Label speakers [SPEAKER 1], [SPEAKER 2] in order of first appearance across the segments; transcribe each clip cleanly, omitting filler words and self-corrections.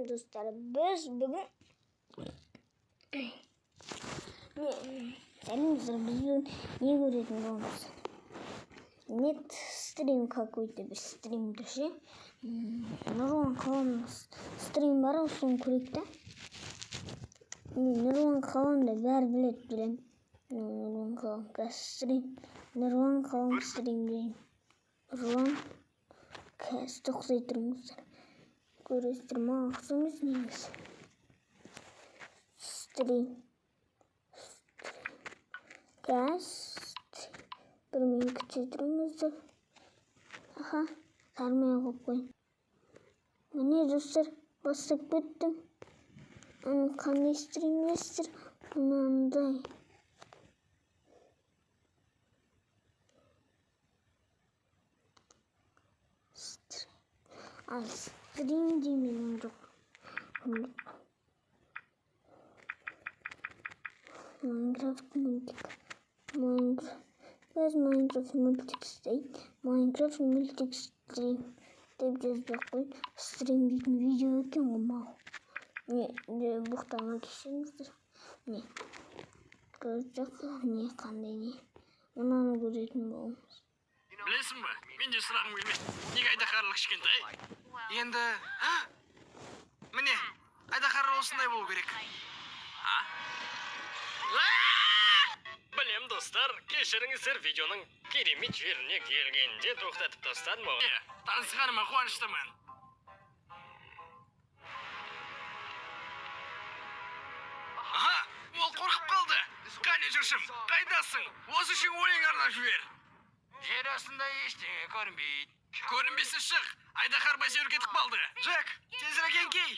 [SPEAKER 1] достар, біз бүгін сәлемдер, біз бүгін не көретін боламыз? Нет стрим какой-то, бір стримді ше. Нұрлан қаланың стрим бар, соны көрейік та. Нұрлан қаланы бәрі білем. Нұрлан қалан стрим. Нұрлан қалан стрим дейін. Нұрлан қазір тоқтай тұрыңыздар. Көресіздер ма, ақсымыз неміз? Стрим. Бір мен күте тұрыңыздар. Аха, сармай қойып қойын. Міне достар, бастап кеттім. Қандай стримдестер? Мынандай. Ал стрим деймін жоқ. Майнкрафт мультик. Біз Майнкрафт мультик істейді. Майнкрафт мультик стрим деп жазбақ қойын. Стрим дейтін видео екен ғой мау. Не бұқтама кешіңіздер. Не көрдік, не қандай не. Мұнаны көретін боламыз.
[SPEAKER 2] Білесің ба, мен де сұрағым келмеді. Неге айдаһарлық кішкентай? Енді, міне, айдаһар осындай болу керек. Білем достар, кешіріңіздер, видеоның керемет жеріне келгенде тоқтатып тастадым ау. Танысқаныма қуаныштымын. Аха, ол қорқып қалды. Қане жүршім, қайдасың? Осы үшін өлең арнап жібер. Жер астында ештеңе көрінбейді. Көрінбесе шық, айдаһар бәсеуір кетіп қалды. Джек, тезірек еңкей.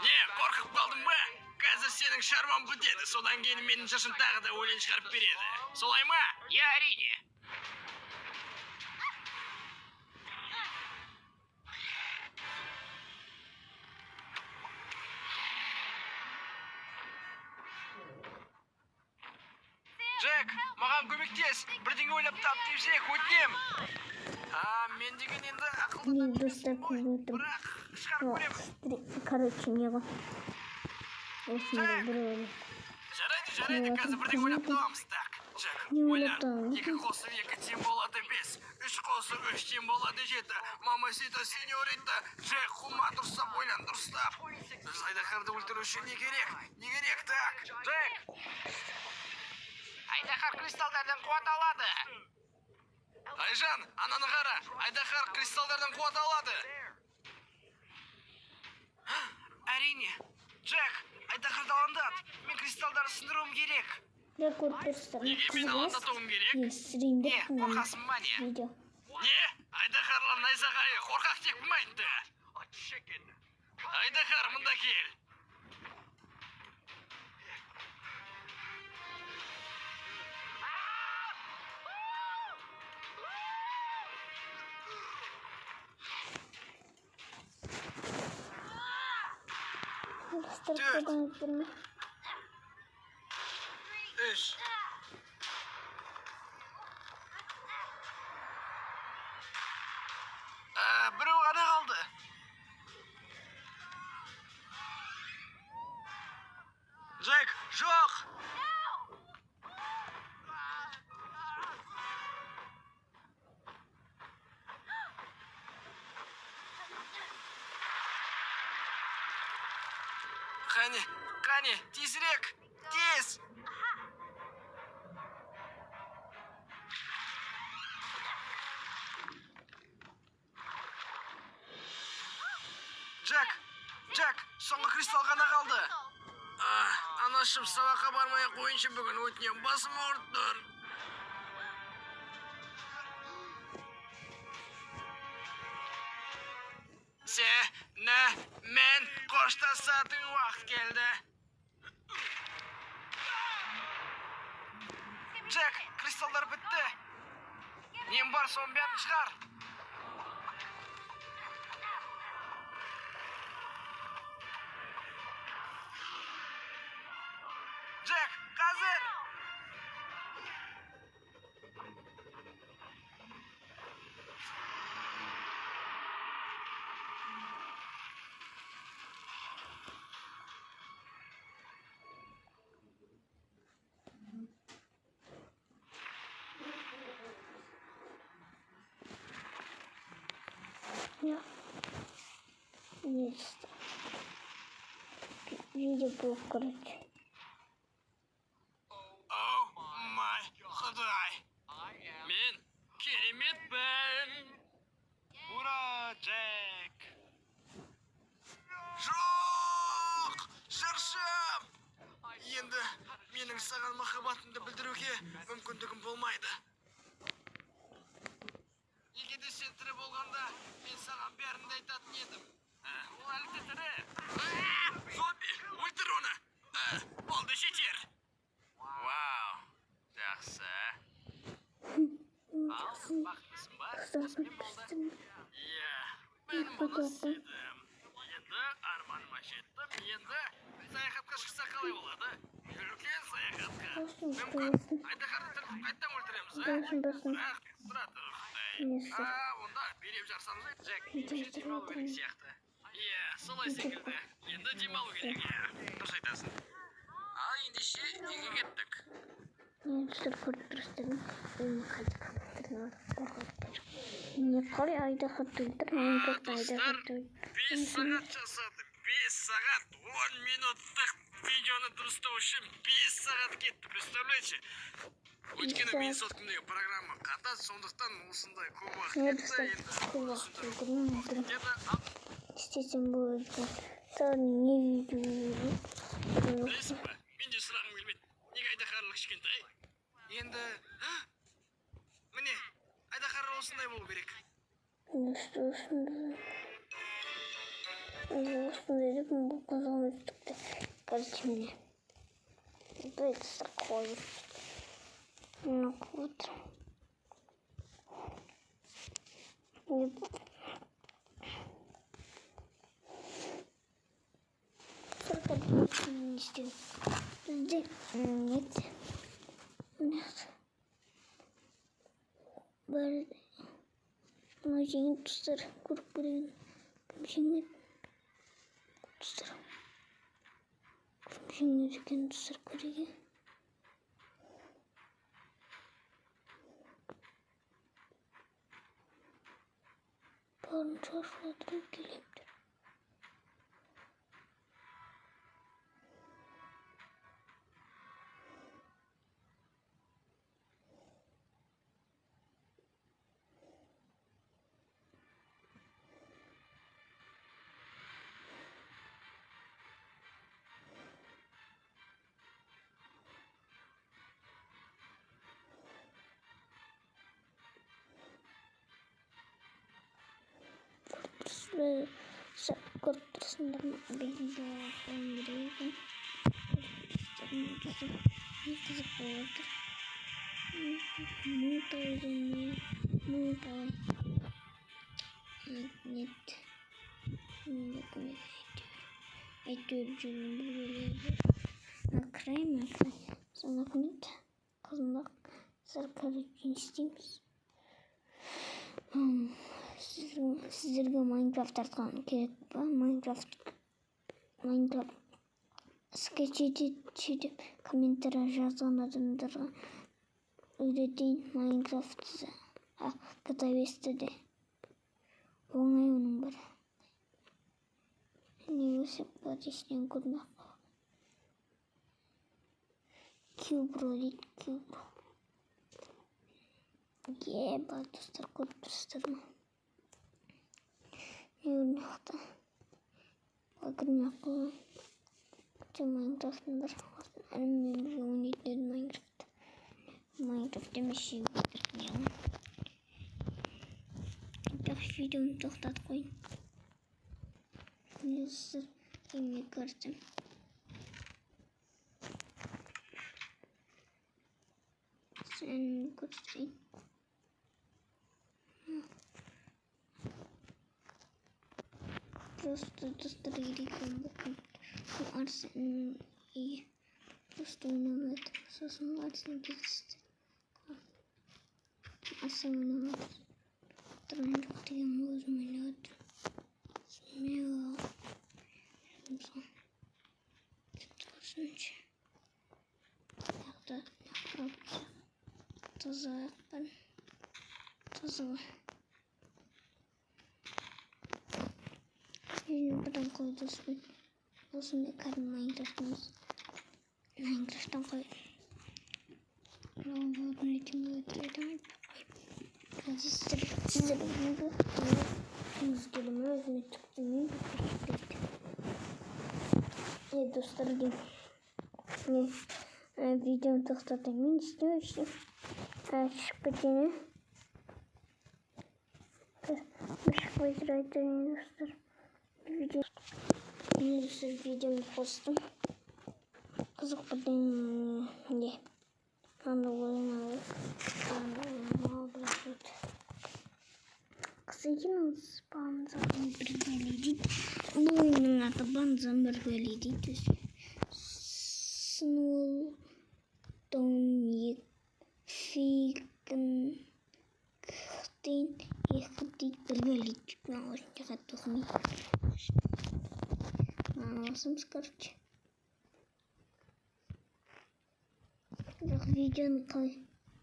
[SPEAKER 2] Не, қорқып қалдың ба? Қазір сенің шаруаң бітеді, содан кейін менің жыршым тағы да өлең шығарып береді. Солай ма? Я, әрине. Джек, маған көмектес. Бірдеңе ойлап тап тепсек, өтінем. Мен деген енді ақылды
[SPEAKER 1] достар көріп
[SPEAKER 2] бірақ шығарып көрем.
[SPEAKER 1] Короче, не ғой. Осында бір өлі.
[SPEAKER 2] Жарайды, қазір бірдеңе ойлап табамыз. Так, Джек, ойлан. 2 қосып 2 тең болады 5. 3 қосып 3 тең болады 7. Мамасита, сеньорита, Джек, хума дұрыстап, ойлан дұрыстап. Біз айдаһарды өлтіру үшін не керек? Так, Джек. Айдаһар кристалдардан қуат алады. Айжан, ананы қара. Айдаһар кристалдардан қуат алады. Әрине. Джек, айдаһарды алаңдат. Мен кристалдарды сындыруым керек. Неге мен алаңдатуым керек? Не, қорқасың ба не? Не? Айдаһарлар найзағайы қорқақ тек кім айтты? Айдаһар, мұнда кел.
[SPEAKER 1] Төрт.
[SPEAKER 2] 3. Біреу ғана қалды. Джек, жоқ! Қане, тезірек, тез! Джек, соңғы кристалл ғана қалды. Анашым, сабаққа бармай-ақ ойыншы бүгін өтінем, басым ауырып тұр. Мен қоштасатын уақыт келді. Джек, кристалдар бітті. Нем бар, соның бәрін шығар. Джек, қазір!
[SPEAKER 1] Ya. Neyse. Video bu короче.
[SPEAKER 2] Oh my Xudoy. Men keremetman. Ura, Jack. Жоқ! Шаршам! Енді менің саған махаббатымды білдіруге мүмкіндігім болмайды. Егер де сен тірі болғанда, мен саған бәрінді айтатын едім. Ол әлі де тірі. Зомби, өлтір оны. Болды, жетер. Вау, жақсы. Ал, бақыттысың ба? Ісімен болды. Иә, мен мұны істедім. Енді арманыма жеттім. Енді саяхатқа шықса қалай болады? Үлкен саяхатқа. Мүмкін айдаһарды қайттан өлтіреміз, Бірақ, тұра тұр. Онда берем жарсаңыз, Джек, меніңше демалу керек сияқты. Иә, солай секілді. Енді демалу керек, иә. Дұрыс айтасың. Ал ендеше үйге кеттік.
[SPEAKER 1] Мен түсір көріп тұрыстырым. Мен қалай айдаһарды өлтір?
[SPEAKER 2] Достар, 5 сағат жасадым. 5 сағат 10 минуттық видеоны дұрыстау үшін 5 сағат кетті, представляете? Өйткені мен сол күндегі программа қатат, сондықтан осындай көп уақыт кетті.
[SPEAKER 1] İstesem bu yüzden. Sonra ne video?
[SPEAKER 2] Білесің ба? Мен де сұрағым келмеді. Неге айдаһарлық кішкентай? Енді, міне, айдаһар осындай болу керек.
[SPEAKER 1] Dedim bu kazanı tuttu. Kardeşimle. Böyle saklayayım. Ну вот. Не сделал. Нет. Нет. Böyle macun tutar kurkurin. Şimdi tutar. Şimdi tutar kurkurin. Pardon, çarşıda geleyim. Korkutursun da benim de öldüreyim. Ne kızık oldu. Muta üzerine. Muta. Net. Bakın. Etürcünün böyle. Akrayım. Sonra net. Kızmak. Sarkarı isteyimiz. Sizlerге Minecraft тартқан керек па? Minecraft скачайте деп комментарий жазған адамдарға үйретейін Minecraft катавесті де. Оңай оның бір. Не өсіп бар ештен көрмек. Кубро дейді, кубро. Еба, достар, көріп тұрсыздар ма? Yorulmakta. Bakın aklıma. Tüm Minecraft'ın bir annem bir oynayıp Minecraft. Minecraft demişim bitirmiyorum. Bir videomu toxtat koyun. Nasıl yemek gördüm. Sen göstereyim. Просто достреликом боком. Арсен и просто виноват. Сосом Арсен кистит. Арсен виноват. Транжик тем возьмет. Смело. Точнее. Это правда. Таза. Таза. Buradan koydursun. Olsun ne kadar Minecraft'ımız. Minecraft'tan koy. Bunun için götürdüm. Sizlere bunu üzgünüm. Özüme çıktım. Evet dostlarım. Videomu toxtatayım istiyorsun. Şıkkıcını. Şıkkıcını dostlar. Videomu postum. Kızık beden ne? Ben de oyun aldım. Kısacığım zaten bir böyleydi. Bu oyunun adı banzan bir böyleydi. Snowdon fiken kıhtın yıkıdı bir böyleydi. Ben oyunca kattıkını. Ağlasım sıkarıcı. Videonu koy.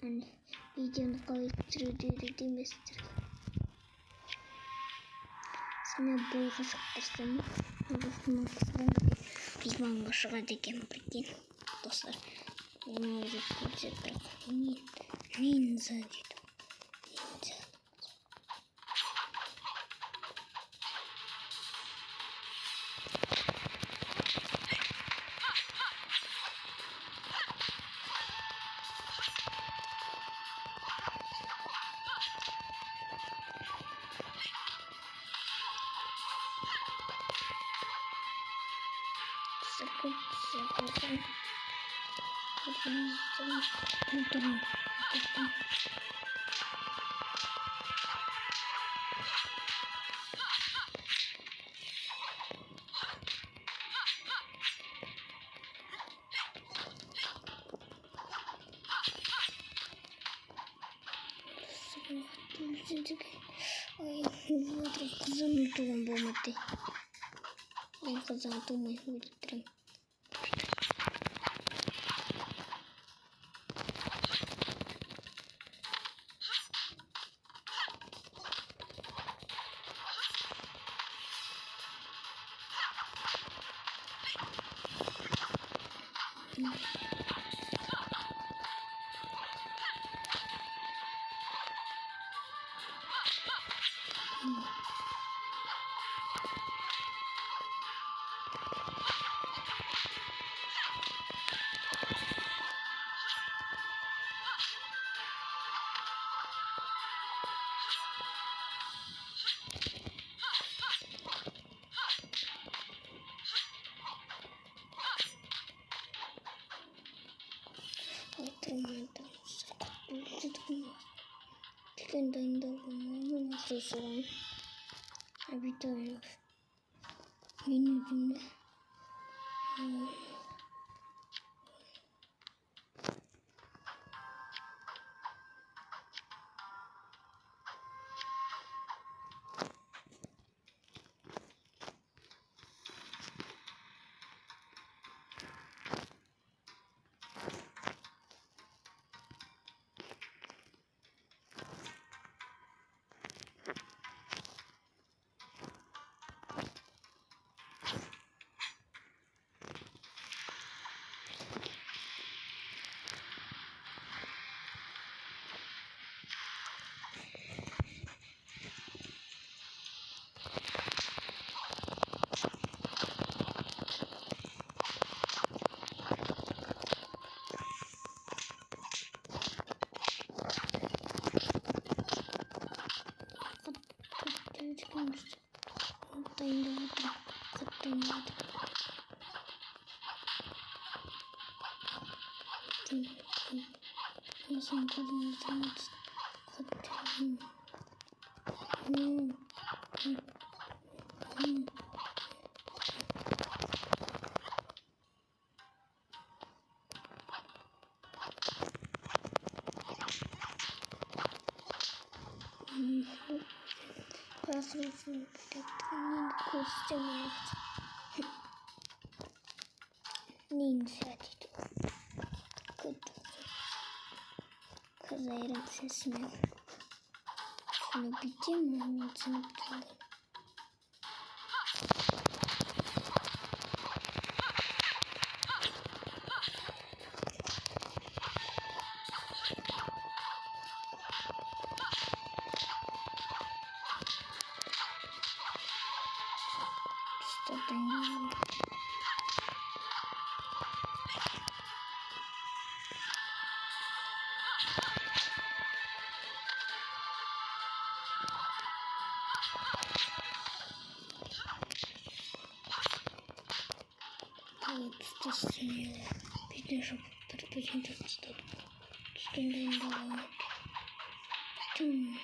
[SPEAKER 1] Yani videonu koydurduğum istedim. Sana bu kısıktırsam. Dostuma kısıktırsam. Biz bana kısıktırsam birkin. Dostlar. Onu öyle kısıktırsam. Ninja dedim. Ninja. Sakın. Durun. Ay, kızım tuğum bu mati. Ben kızım tuğum bitirim. Nasıl sorun? Bir tane menüdümde Nasıl kullanacağım? Password Ninja dedi. Kötü. Kazayırım sesini. Şunu biteyim mi? Ninja'nın Tutasın. Bir de robotları peşinde tutalım. Üstünden devam et. Tamam.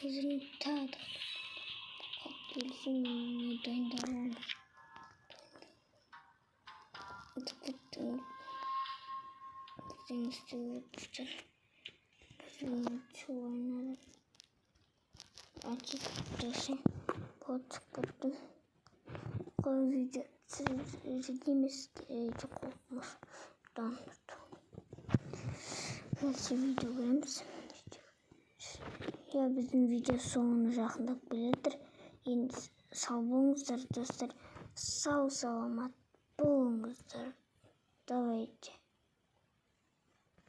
[SPEAKER 1] Sözünü tadı. Gelsin neden devam. Tıpkı üstüne tutacağım. Çoğunları açık tutasın. Pot. Bu video izlediğimiz çok olmuş. Nasıl videolarımız? Ya bizim video sonuna yakınlık biledir. Yine sağ olunuzdur dostlar. Sağ selamat bulunuzdur. Давайте.